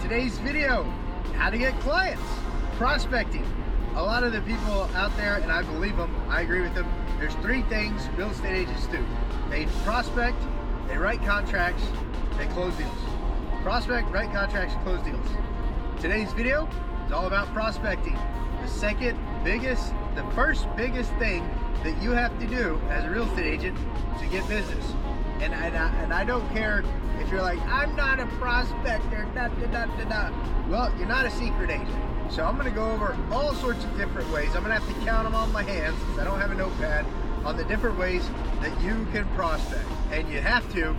Today's video, how to get clients, prospecting. A lot of the people out there, and I believe them, I agree with them, there's three things real estate agents do. They prospect, they write contracts, they close deals. Prospect, write contracts, close deals. Today's video is all about prospecting. The first biggest thing that you have to do as a real estate agent to get business. And I don't care if you're like, I'm not a prospector, Well, you're not a secret agent. So I'm gonna go over all sorts of different ways. I'm gonna have to count them on my hands because I don't have a notepad on the different ways that you can prospect. And you have to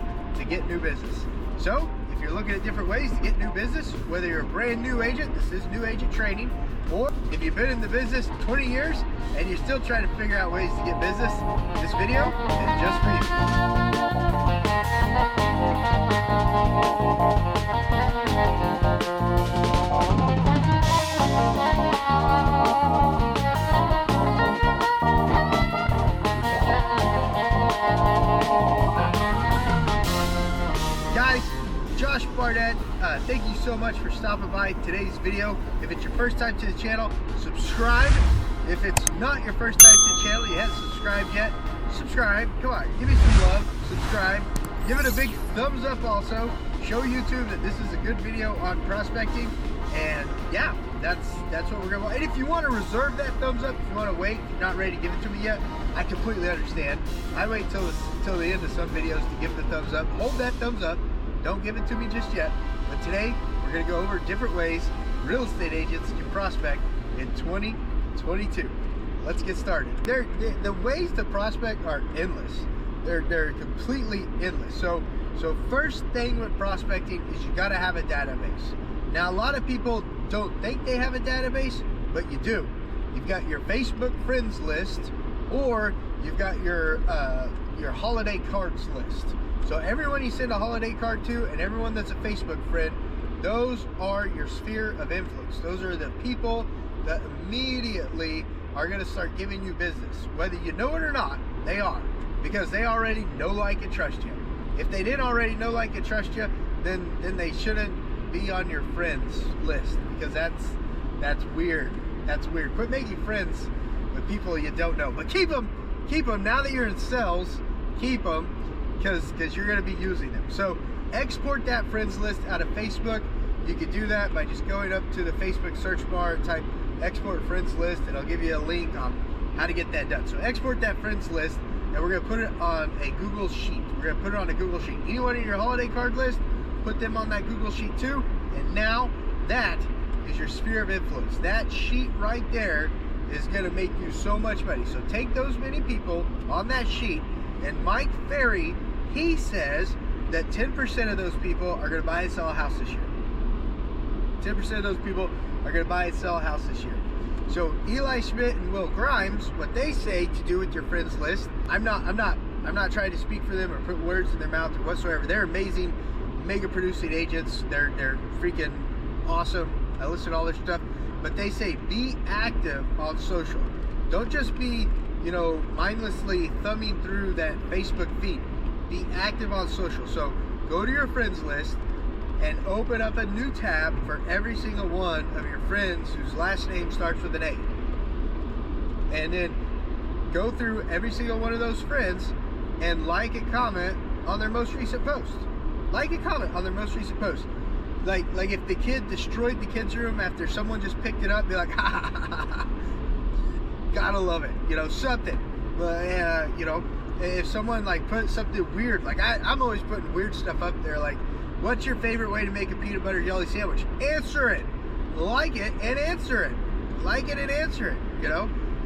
get new business. So if you're looking at different ways to get new business, whether you're a brand new agent, this is new agent training, or if you've been in the business 20 years and you're still trying to figure out ways to get business, this video is just for you. Guys, Josh Barnett, thank you so much for stopping by today's video. If it's your first time to the channel, subscribe. If it's not your first time to the channel, you haven't subscribed yet, subscribe. Come on, give me some love, subscribe. Give it a big thumbs up also. Show YouTube that this is a good video on prospecting. And yeah, that's what we're gonna want. And if you want to reserve that thumbs up, if you want to wait, if you're not ready to give it to me yet, I completely understand. I wait till the end of some videos to give the thumbs up. Hold that thumbs up. Don't give it to me just yet. But today, we're gonna go over different ways real estate agents can prospect in 2022. Let's get started. The ways to prospect are endless. They're completely endless. So first thing with prospecting is you gotta have a database. Now, a lot of people don't think they have a database, but you do. You've got your Facebook friends list, or you've got your holiday cards list. So everyone you send a holiday card to and everyone that's a Facebook friend, those are your sphere of influence. Those are the people that immediately are gonna start giving you business. Whether you know it or not, they are. Because they already know, like, and trust you. If they didn't already know, like, and trust you, then they shouldn't be on your friends list, because that's weird. That's weird. Quit making friends with people you don't know. But keep them. Now that you're in sales, keep them, because you're going to be using them. So export that friends list out of Facebook. You can do that by just going up to the Facebook search bar and type export friends list, and I'll give you a link on how to get that done. So export that friends list, and we're going to put it on a Google Sheet. We're going to put it on a Google Sheet. Anyone in your holiday card list, put them on that Google Sheet too. And now that is your sphere of influence. That sheet right there is going to make you so much money. So take those many people on that sheet, and Mike Ferry, he says that 10% of those people are going to buy and sell a house this year. 10% of those people are going to buy and sell a house this year. So Eli Schmidt and Will Grimes, what they say to do with your friends list, I'm not trying to speak for them or put words in their mouth or whatsoever. They're amazing, mega producing agents. They're freaking awesome. I listen to all their stuff. But they say be active on social. Don't just be, mindlessly thumbing through that Facebook feed. Be active on social. So go to your friends list and open up a new tab for every single one of your friends whose last name starts with an A. And then go through every single one of those friends and like and comment on their most recent post. Like and comment on their most recent post. Like if the kid destroyed the kids' room after someone just picked it up, be like, ha ha ha ha. Gotta love it. Something. If someone like put something weird, like I'm always putting weird stuff up there, like, what's your favorite way to make a peanut butter jelly sandwich? Answer it. Like it and answer it. Like it and answer it,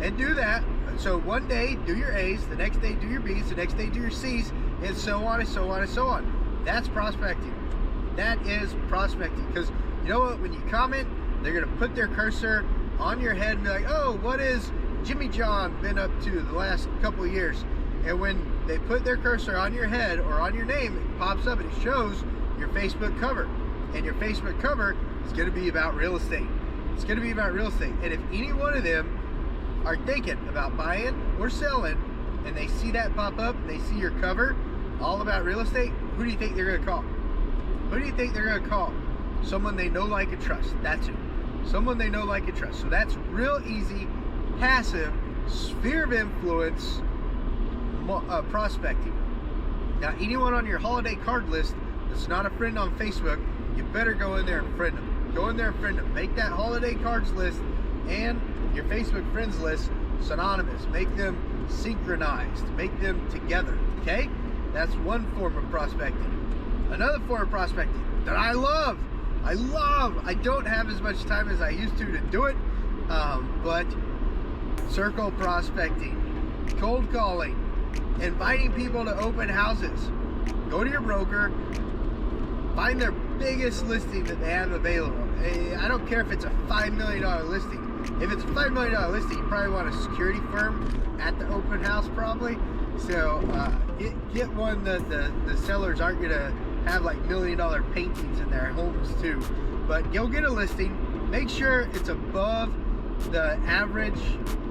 and do that. So one day do your A's, the next day do your B's, the next day do your C's, and so on and so on and so on. That's prospecting. That is prospecting. Because you know what? When you comment, they're going to put their cursor on your head and be like, oh, what is Jimmy John been up to the last couple of years? And when they put their cursor on your head or on your name, it pops up and it shows your Facebook cover. And your Facebook cover is going to be about real estate. It's going to be about real estate. And if any one of them are thinking about buying or selling, and they see that pop up, and they see your cover all about real estate, who do you think they're going to call? Who do you think they're going to call? someone they know, like, and trust. That's it. Someone they know, like, and trust. So that's real easy, passive, sphere of influence prospecting. Now, anyone on your holiday card list that's not a friend on Facebook, you better go in there and friend them. Go in there and friend them. Make that holiday cards list and your Facebook friends list synonymous. Make them synchronized. Make them together. Okay? That's one form of prospecting. Another form of prospecting that I love. I don't have as much time as I used to do it, but circle prospecting, cold calling, inviting people to open houses. Go to your broker, find their biggest listing that they have available. I don't care if it's a $5 million listing. If it's a $5 million listing, you probably want a security firm at the open house probably. So get one that the sellers aren't going to have like $1 million paintings in their homes too. But go get a listing. Make sure it's above the average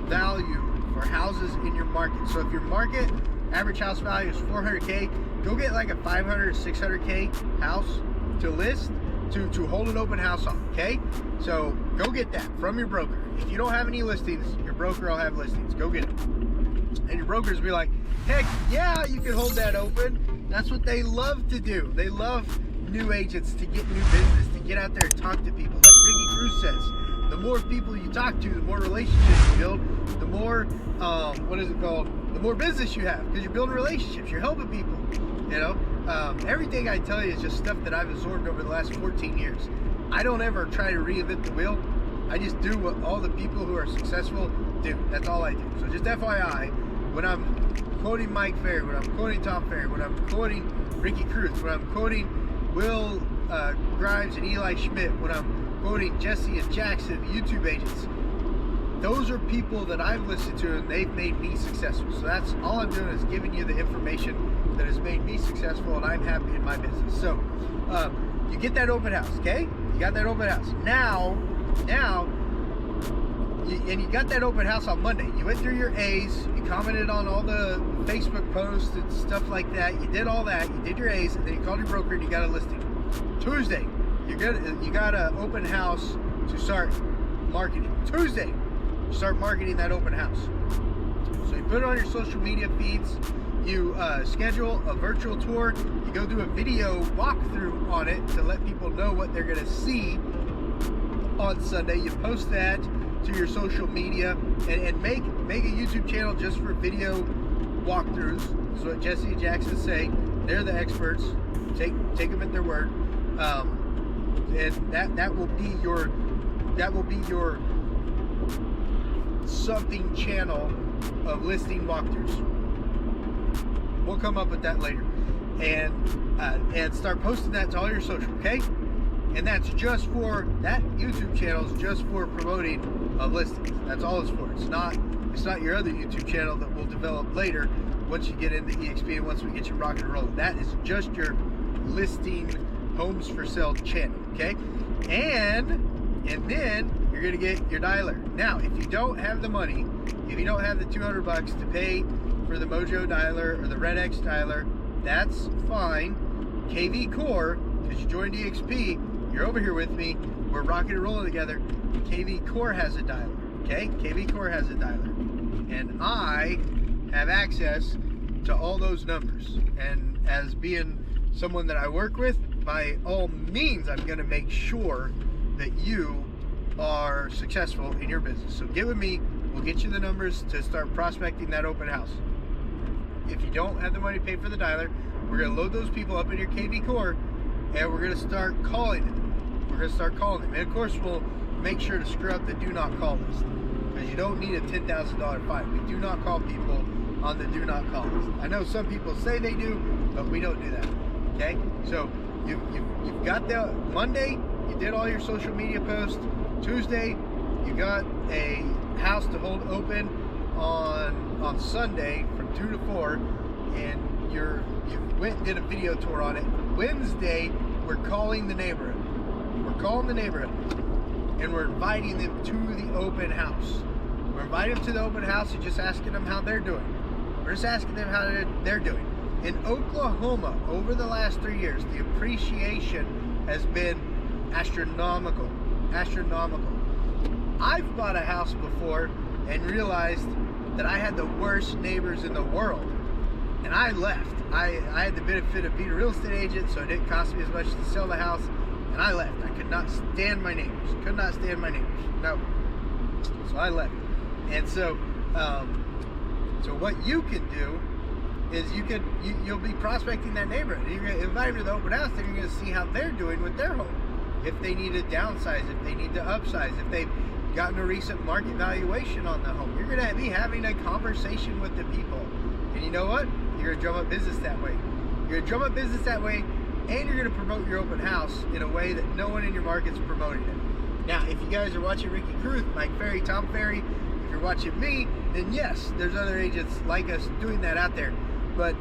value for houses in your market. So if your market average house value is $400K, go get like a $500 or $600K house to list, to hold an open house on, okay? So go get that from your broker. If you don't have any listings, your broker will have listings. Go get it. And your brokers will be like, heck yeah, you can hold that open. That's what they love to do. They love new agents to get new business, to get out there and talk to people. Like Ricky Cruz says, the more people you talk to, the more relationships you build, the more, the more business you have, because you're building relationships, you're helping people, you know? Everything I tell you is just stuff that I've absorbed over the last 14 years. I don't ever try to reinvent the wheel. I just do what all the people who are successful do. That's all I do. So just FYI, when I'm quoting Mike Ferry, when I'm quoting Tom Ferry, when I'm quoting Ricky Cruz, when I'm quoting Will Grimes and Eli Schmidt, when I'm quoting Jesse and Jackson, YouTube agents, those are people that I've listened to and they've made me successful. So that's all I'm doing, is giving you the information that has made me successful, and I'm happy in my business. So you get that open house, okay? You got that open house. Now, you got that open house on Monday. You went through your A's, you commented on all the Facebook posts and stuff like that. You did all that, you did your A's, and then you called your broker and you got a listing. Tuesday, you got an open house to start marketing. Tuesday, you start marketing that open house. So you put it on your social media feeds, you schedule a virtual tour, you go do a video walkthrough on it to let people know what they're gonna see on Sunday. You post that to your social media and make a YouTube channel just for video walkthroughs. This is what Jesse and Jackson say. They're the experts. Take them at their word. And that will be your something channel of listing walkthroughs. We'll come up with that later, and start posting that to all your social, okay? And that's just for that YouTube channel is just for promoting listings. That's all it's for. It's not your other YouTube channel that we'll develop later once you get into EXP and once we get you rocking and rolling. That is just your listing homes for sale channel, okay? And then you're gonna get your dialer. Now, if you don't have the money, if you don't have the $200 to pay for the Mojo dialer or the Red X dialer, that's fine. KV Core, because you joined EXP, you're over here with me, we're rocking and rolling together. KV Core has a dialer, okay? KV Core has a dialer. And I have access to all those numbers. And as being someone that I work with, by all means, I'm gonna make sure that you are successful in your business. So get with me, we'll get you the numbers to start prospecting that open house. If you don't have the money to pay for the dialer, we're gonna load those people up in your KV Core and we're gonna start calling them. And of course, we'll make sure to screw up the do not call list, because you don't need a $10,000 fine. We do not call people on the do not call list. I know some people say they do, but we don't do that, okay? So you've got the Monday, you did all your social media posts. Tuesday, you got a house to hold open on Sunday from 2 to 4, and you went and did a video tour on it. Wednesday, we're calling the neighborhood. And we're inviting them to the open house. We're inviting them to the open house and just asking them how they're doing. We're just asking them how they're doing. In Oklahoma, over the last 3 years, the appreciation has been astronomical, astronomical. I've bought a house before and realized that I had the worst neighbors in the world, and I left. I had the benefit of being a real estate agent, so it didn't cost me as much to sell the house, and I left. I could not stand my neighbors. Could not stand my neighbors. No. So I left. And so, so what you can do is you'll be prospecting that neighborhood. You're going to invite them to the open house, then you're going to see how they're doing with their home. If they need to downsize, if they need to upsize, if they've gotten a recent market valuation on the home. You're going to be having a conversation with the people. And you know what? You're going to drum up business that way. You're going to drum up business that way, and you're going to promote your open house in a way that no one in your market's promoting it. Now, if you guys are watching Ricky Cruth, Mike Ferry, Tom Ferry, if you're watching me, then yes, there's other agents like us doing that out there. But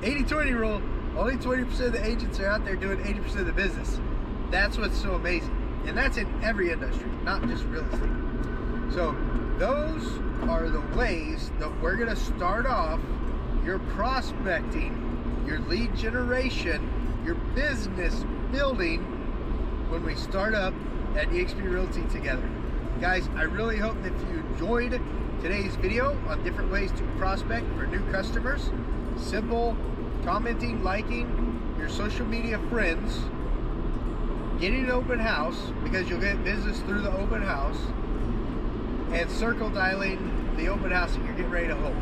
80-20 rule, only 20% of the agents are out there doing 80% of the business. That's what's so amazing. And that's in every industry, not just real estate. So those are the ways that we're going to start off your prospecting, your lead generation, your business building when we start up at eXp Realty together. Guys, I really hope that you enjoyed today's video on different ways to prospect for new customers. Simple: commenting, liking your social media friends, getting an open house because you'll get business through the open house, and circle dialing the open house that you're getting ready to hold.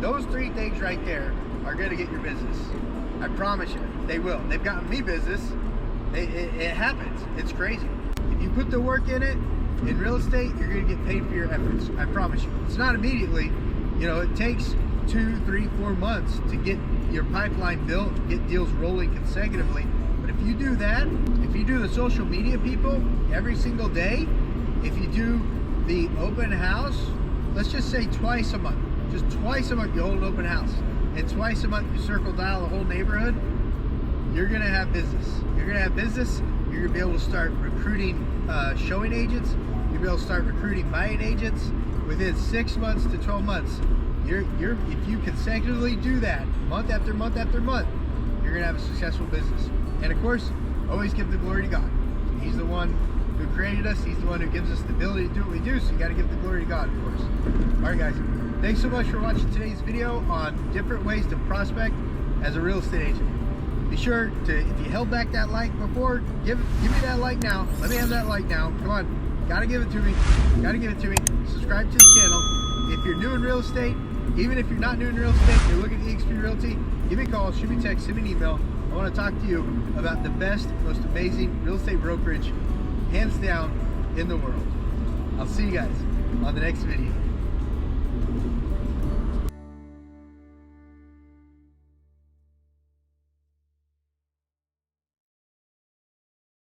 Those three things right there are going to get your business. I promise you, they will. They've gotten me business. It happens. It's crazy. If you put the work in it, in real estate, you're going to get paid for your efforts. I promise you. It's not immediately. You know, it takes 2, 3, 4 months to get your pipeline built, get deals rolling consecutively. But if you do that, if you do the social media people every single day, if you do the open house, let's just say twice a month, just twice a month you hold an open house, and twice a month you circle dial the whole neighborhood, you're going to have business. You're going to have business. You're going to be able to start recruiting showing agents. You'll be able to start recruiting buying agents within 6 months to 12 months. If you consecutively do that month after month after month, you're going to have a successful business. And of course, always give the glory to God. He's the one who created us. He's the one who gives us the ability to do what we do. So you got to give the glory to God, of course. All right, guys. Thanks so much for watching today's video on different ways to prospect as a real estate agent. Be sure to, if you held back that like before, give me that like now. Let me have that like now. Come on. Gotta give it to me. Gotta give it to me. Subscribe to the channel. If you're new in real estate, even if you're not new in real estate, you're looking at eXp Realty, give me a call, shoot me a text, send me an email. I want to talk to you about the best, most amazing real estate brokerage, hands down, in the world. I'll see you guys on the next video.